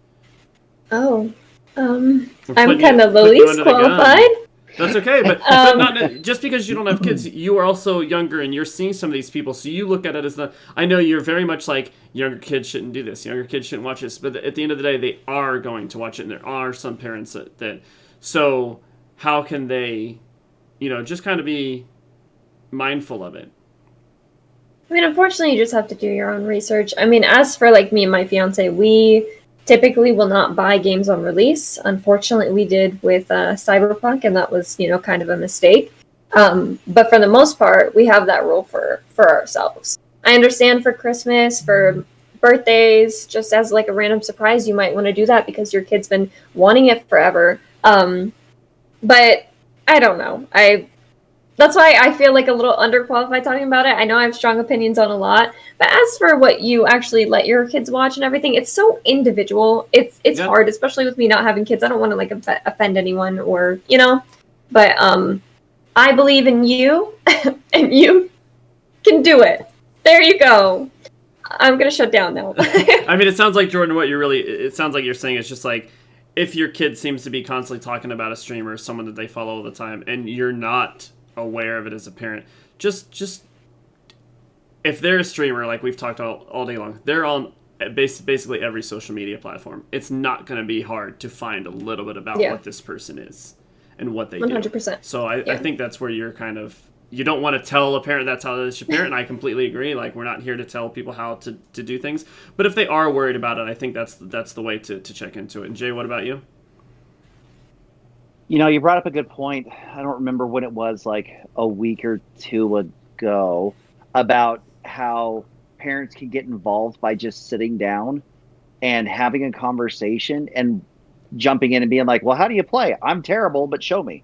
I'm kind of the least qualified. That's okay, but not, just because you don't have kids, you are also younger and you're seeing some of these people, so you look at it as I know you're very much like, younger kids shouldn't do this, younger kids shouldn't watch this, but at the end of the day, they are going to watch it, and there are some parents that so how can they, just kind of be mindful of it? I mean, unfortunately, you just have to do your own research. I mean, as for me and my fiance, we typically will not buy games on release. Unfortunately, we did with Cyberpunk, and that was, kind of a mistake. But for the most part, we have that rule for ourselves. I understand for Christmas, for birthdays, just as a random surprise, you might want to do that because your kid's been wanting it forever. But I don't know. That's why I feel like a little underqualified talking about it. I know I have strong opinions on a lot, but as for what you actually let your kids watch and everything, it's so individual. It's Yeah. hard, especially with me not having kids. I don't want to like offend anyone or but I believe in you, and you can do it. There you go. I'm gonna shut down now. I mean, it sounds like, Jordan, it sounds like you're saying it's just like, if your kid seems to be constantly talking about a streamer or someone that they follow all the time, and you're not aware of it as a parent, just if they're a streamer, like we've talked all day long, they're on basically every social media platform. It's not going to be hard to find a little bit about what this person is and what they 100%. do. So I think that's where you're kind of, you don't want to tell a parent that's how they should parent, and I completely agree. Like, we're not here to tell people how to do things. But if they are worried about it, I think that's the way to check into it. And Jay, what about you? You brought up a good point. I don't remember when it was, like a week or two ago, about how parents can get involved by just sitting down and having a conversation and jumping in and being like, well, how do you play? I'm terrible, but show me.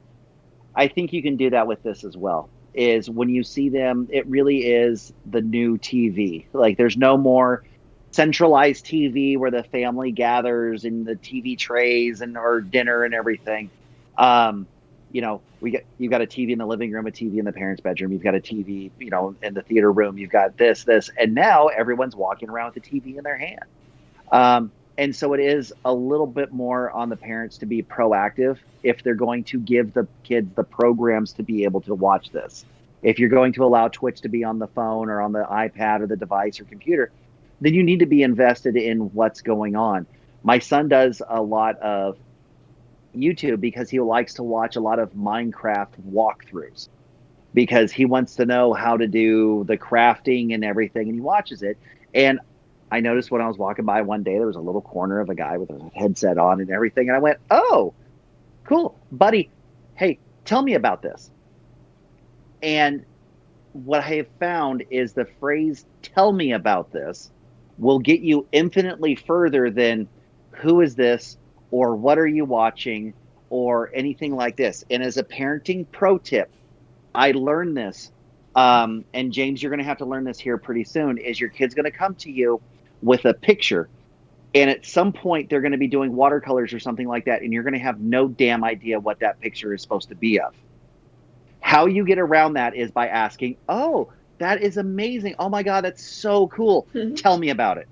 I think you can do that with this as well. Is when you see them, it really is the new TV. Like, there's no more centralized TV where the family gathers and the TV trays and or dinner and everything. You've got a TV in the living room, a TV in the parents' bedroom. You've got a TV, in the theater room. You've got this, and now everyone's walking around with a TV in their hand. And so it is a little bit more on the parents to be proactive if they're going to give the kids the programs to be able to watch this. If you're going to allow Twitch to be on the phone or on the iPad or the device or computer, then you need to be invested in what's going on. My son does a lot of YouTube because he likes to watch a lot of Minecraft walkthroughs, because he wants to know how to do the crafting and everything, and he watches it. And I noticed when I was walking by one day, there was a little corner of a guy with a headset on and everything. And I went, oh, cool, buddy. Hey, tell me about this. And what I have found is the phrase, tell me about this, will get you infinitely further than who is this or what are you watching or anything like this. And as a parenting pro tip, I learned this. And James, you're going to have to learn this here pretty soon, is your kid's going to come to you with a picture, and at some point they're going to be doing watercolors or something like that, and you're going to have no damn idea what that picture is supposed to be of. How you get around that is by asking, oh, that is amazing. Oh my God, that's so cool. Mm-hmm. Tell me about it.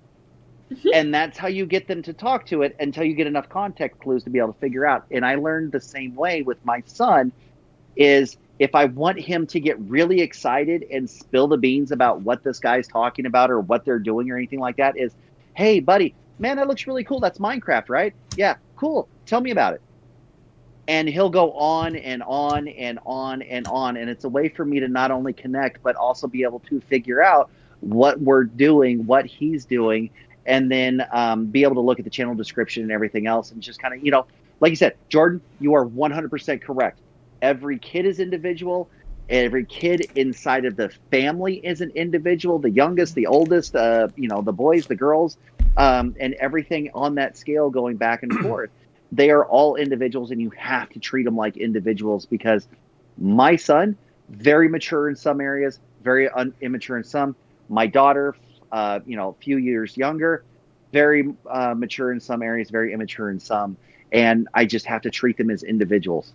And that's how you get them to talk to it until you get enough context clues to be able to figure out. And I learned the same way with my son, is if I want him to get really excited and spill the beans about what this guy's talking about or what they're doing or anything like that, is, hey, buddy, man, that looks really cool. That's Minecraft, right? Yeah, cool. Tell me about it. And he'll go on and on and on and on. And it's a way for me to not only connect, but also be able to figure out what we're doing, what he's doing, and then be able to look at the channel description and everything else and just kind of, like you said, Jordan, you are 100% correct. Every kid is individual. Every kid inside of the family is an individual. The youngest, the oldest, the boys, the girls, and everything on that scale going back and forth. They are all individuals, and you have to treat them like individuals, because my son, very mature in some areas, very immature in some. My daughter, a few years younger, very mature in some areas, very immature in some. And I just have to treat them as individuals.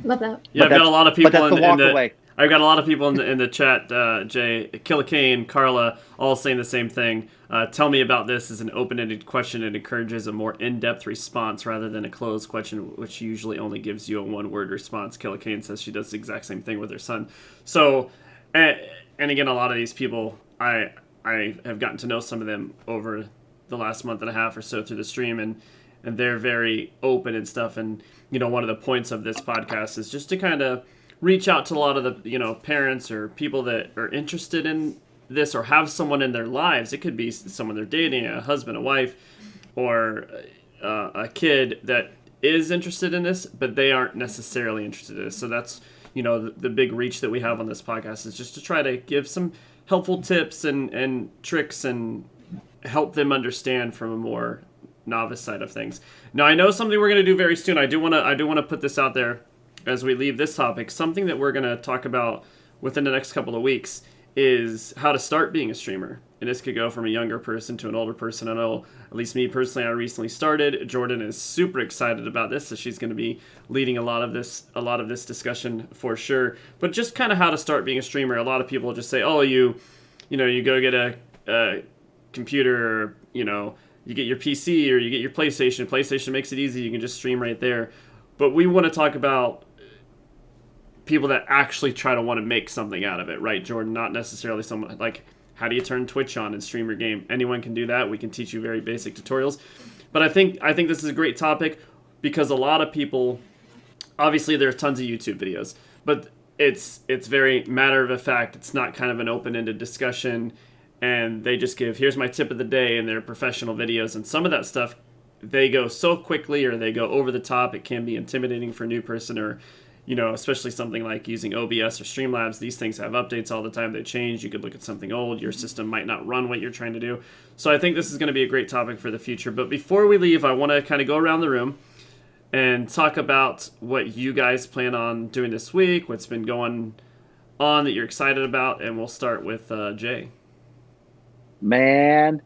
Love that. Yeah, I've got a lot of people in the I've got a lot of people in the chat, Jay, Killicane, Carla, all saying the same thing. Tell me about this is an open-ended question. It encourages a more in-depth response rather than a closed question, which usually only gives you a one-word response. Killicane says she does the exact same thing with her son. So, and again, a lot of these people, I have gotten to know some of them over the last month and a half or so through the stream, and they're very open and stuff. And, one of the points of this podcast is just to kind of reach out to a lot of the, parents or people that are interested in this or have someone in their lives. It could be someone they're dating, a husband, a wife, or a kid that is interested in this, but they aren't necessarily interested in this. So that's, the big reach that we have on this podcast, is just to try to give some helpful tips and tricks and help them understand from a more novice side of things. Now, I know something we're going to do very soon. I do want to put this out there as we leave this topic. Something that we're going to talk about within the next couple of weeks is how to start being a streamer. And this could go from a younger person to an older person. I know, at least me personally, I recently started. Jordan is super excited about this, so she's going to be leading a lot of this discussion for sure. But just kind of how to start being a streamer. A lot of people just say, "Oh, you go get a computer, or, you get your PC or you get your PlayStation. PlayStation makes it easy. You can just stream right there." But we want to talk about people that actually try to want to make something out of it, right, Jordan? Not necessarily someone like, how do you turn Twitch on and stream your game? Anyone can do that. We can teach you very basic tutorials. But I think this is a great topic because a lot of people, obviously there's tons of YouTube videos, but it's very matter of fact. It's not kind of an open-ended discussion, and they just give, here's my tip of the day, and they're professional videos. And some of that stuff, they go so quickly or they go over the top, it can be intimidating for a new person, or especially something like using OBS or Streamlabs. These things have updates all the time. They change. You could look at something old. Your system might not run what you're trying to do. So I think this is going to be a great topic for the future. But before we leave, I want to kind of go around the room and talk about what you guys plan on doing this week, what's been going on that you're excited about, and we'll start with Jay. Man,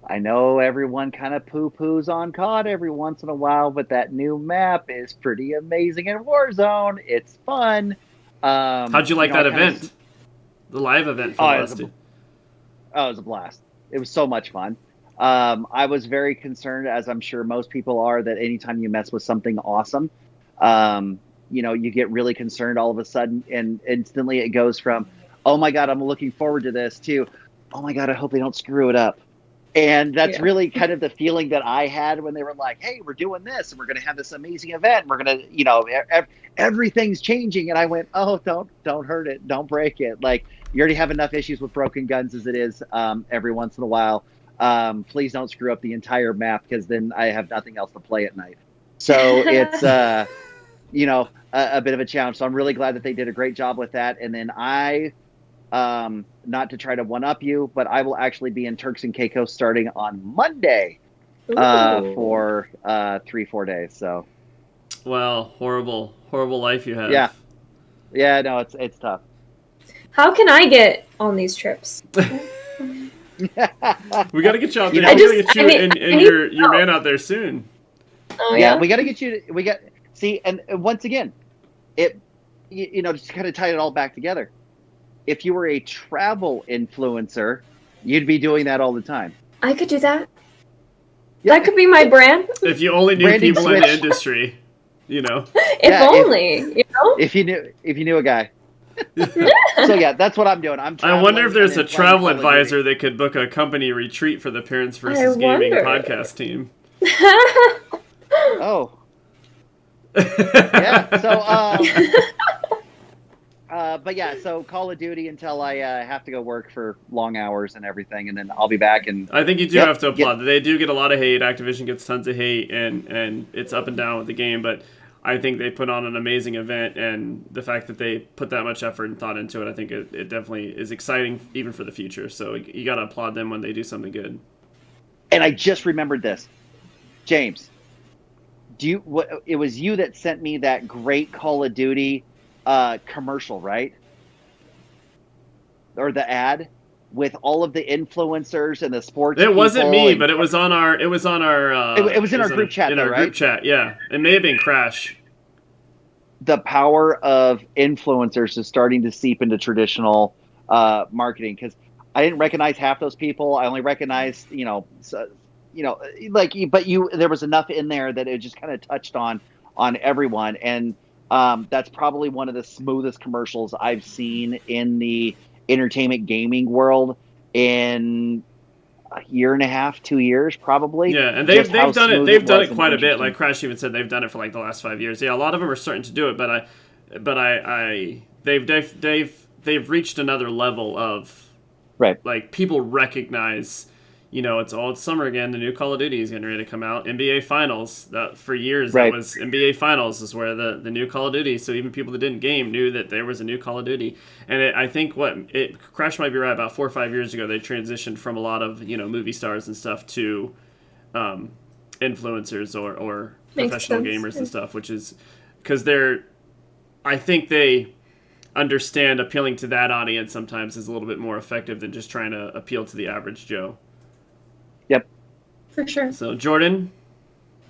I know everyone kind of poo-poos on COD every once in a while, but that new map is pretty amazing in Warzone. It's fun. How'd you like that event? The live event for us, too. Oh, it was a blast. It was so much fun. I was very concerned, as I'm sure most people are, that anytime you mess with something awesome, you get really concerned all of a sudden, and instantly it goes from, oh my God, I'm looking forward to this, to, oh my God, I hope they don't screw it up. And that's really kind of the feeling that I had when they were like, hey, we're doing this and we're going to have this amazing event. And we're going to, everything's changing. And I went, oh, don't hurt it. Don't break it. Like, you already have enough issues with broken guns as it is every once in a while. Please don't screw up the entire map, because then I have nothing else to play at night. So it's, a bit of a challenge. So I'm really glad that they did a great job with that. And then not to try to one-up you, but I will actually be in Turks and Caicos starting on Monday for 3-4 days. So, well, horrible life you have. Yeah, no, it's tough. How can I get on these trips? We got to get you out there. We got to get you and your man out there soon. Oh yeah, we got to get you. And once again, just kind of tie it all back together. If you were a travel influencer, you'd be doing that all the time. I could do that. That could be my brand. If you only knew people in the industry, If only. If you knew a guy. So yeah, that's what I'm doing. I wonder if there's a travel advisor that could book a company retreat for the Parents versus Gaming podcast team. Oh. Yeah. So but yeah, so Call of Duty until I have to go work for long hours and everything, and then I'll be back. And I think you do have to applaud. They do get a lot of hate. Activision gets tons of hate, and it's up and down with the game. But I think they put on an amazing event, and the fact that they put that much effort and thought into it, I think it definitely is exciting even for the future. So you got to applaud them when they do something good. And I just remembered this, James. It was you that sent me that great Call of Duty commercial, right? Or the ad with all of the influencers and the sports. It wasn't me, but it was on our. It was in our group chat, in our right? Group chat, yeah. It may have been Crash. The power of influencers is starting to seep into traditional marketing, because I didn't recognize half those people. I only recognized, there was enough in there that it just kind of touched on everyone. And that's probably one of the smoothest commercials I've seen in the entertainment gaming world in a year and a half, 2 years, probably. Yeah, and they've done it. They've done it quite a bit. Like Crash even said, they've done it for like the last 5 years. Yeah, a lot of them are starting to do it, but they've reached another level of right. Like, people recognize. It's summer again. The new Call of Duty is getting ready to come out. NBA Finals. That for years, right. That was NBA Finals is where the new Call of Duty. So even people that didn't game knew that there was a new Call of Duty. And I think Crash might be right. About 4 or 5 years ago, they transitioned from a lot of movie stars and stuff to influencers or Makes professional sense. gamers and stuff, which is because I think they understand appealing to that audience sometimes is a little bit more effective than just trying to appeal to the average Joe. Yep. For sure. So Jordan,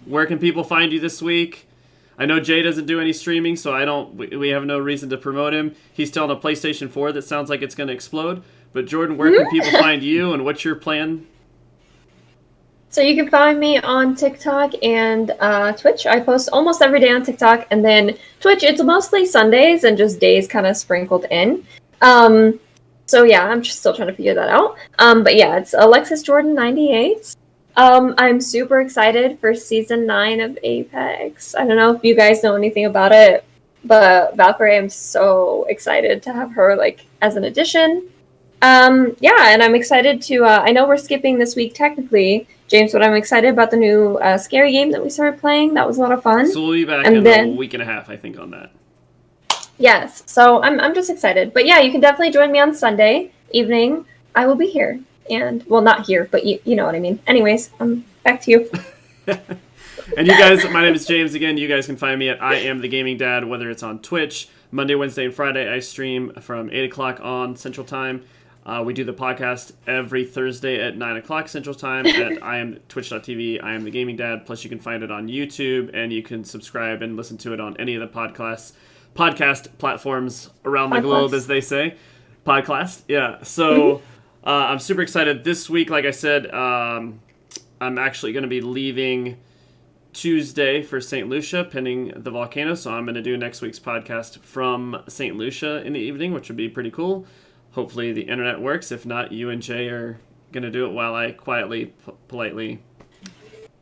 where can people find you this week? I know Jay doesn't do any streaming, so we have no reason to promote him. He's still on a PlayStation 4 that sounds like it's going to explode. But Jordan, where can people find you, and what's your plan? So you can find me on TikTok and Twitch. I post almost every day on TikTok, and then Twitch, it's mostly Sundays and just days kind of sprinkled in. So yeah, I'm just still trying to figure that out. But yeah, it's Alexis Jordan 98. I'm super excited for season 9 of Apex. I don't know if you guys know anything about it, but Valkyrie, I'm so excited to have her like as an addition. Yeah, and I'm excited to. I know we're skipping this week technically, James, but I'm excited about the new scary game that we started playing. That was a lot of fun. So we'll be back in a week and a half, I think, on that. Yes, so I'm just excited. But yeah, you can definitely join me on Sunday evening. I will be here. And, well, not here, but you know what I mean. Anyways, back to you. And you guys, my name is James again. You guys can find me at I Am The Gaming Dad, whether it's on Twitch. Monday, Wednesday, and Friday, I stream from 8 o'clock on Central Time. We do the podcast every Thursday at 9 o'clock Central Time at twitch.tv. I Am The Gaming Dad. Plus, you can find it on YouTube, and you can subscribe and listen to it on any of the podcast platforms around the globe, as they say. Podcast, yeah. So... I'm super excited. This week, like I said, I'm actually going to be leaving Tuesday for St. Lucia, pending the volcano. So I'm going to do next week's podcast from St. Lucia in the evening, which would be pretty cool. Hopefully the internet works. If not, you and Jay are going to do it while I quietly, politely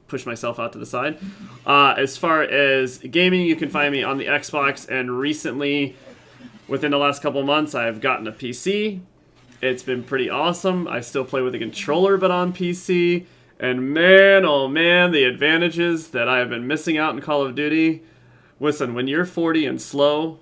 push myself out to the side. As far as gaming, you can find me on the Xbox. And recently, within the last couple months, I've gotten a PC. It's been pretty awesome. I still play with a controller, but on PC. And man, oh man, the advantages that I have been missing out in Call of Duty. Listen, when you're 40 and slow,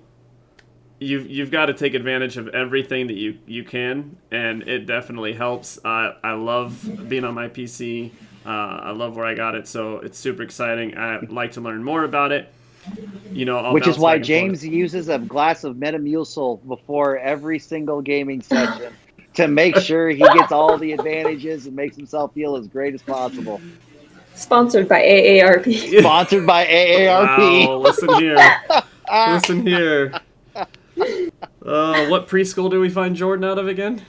you've got to take advantage of everything that you can, and it definitely helps. I love being on my PC. I love where I got it, so it's super exciting. I'd like to learn more about it. You know, which is why James uses a glass of Metamucil before every single gaming session to make sure he gets all the advantages and makes himself feel as great as possible. Sponsored by AARP. Sponsored by AARP. Wow, listen here. Listen here. What preschool do we find Jordan out of again?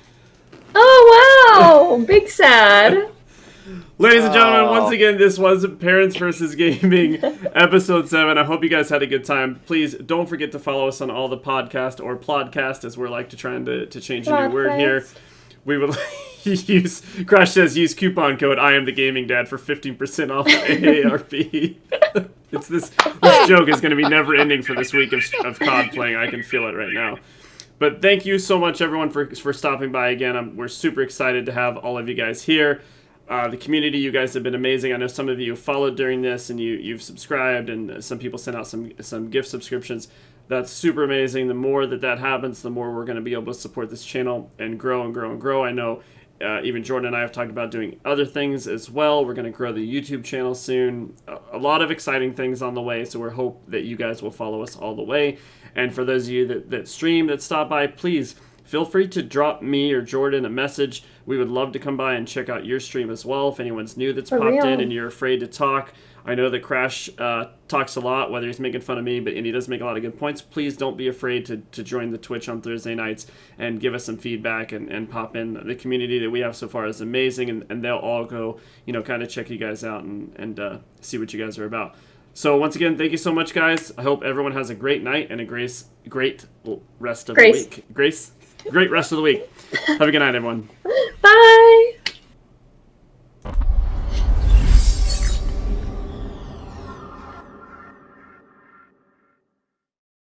Oh, wow. Big sad. Ladies and gentlemen, once again, this was Parents vs. Gaming, Episode 7. I hope you guys had a good time. Please don't forget to follow us on all the podcast, or plodcast, as we're like to trying to change a new word here. We will use, Crash says, use coupon code I Am The Gaming Dad for 15% off of AARP. This joke is going to be never ending for this week of COD playing. I can feel it right now. But thank you so much, everyone, for stopping by again. We're super excited to have all of you guys here. The community, you guys have been amazing. I know some of you followed during this, and you've subscribed, and some people sent out some gift subscriptions. That's super amazing. The more that happens, the more we're going to be able to support this channel and grow and grow and grow. I know even Jordan and I have talked about doing other things as well. We're going to grow the YouTube channel soon. A lot of exciting things on the way, so we hope that you guys will follow us all the way. And for those of you that stream, that stop by, please feel free to drop me or Jordan a message. We would love to come by and check out your stream as well. If anyone's new that's popped in and you're afraid to talk, I know that Crash talks a lot, whether he's making fun of me, and he does make a lot of good points. Please don't be afraid to join the Twitch on Thursday nights and give us some feedback and pop in. The community that we have so far is amazing, and they'll all go, kind of check you guys out and see what you guys are about. So once again, thank you so much, guys. I hope everyone has a great night and a great rest of the week. Great rest of the week. Have a good night, everyone. Bye.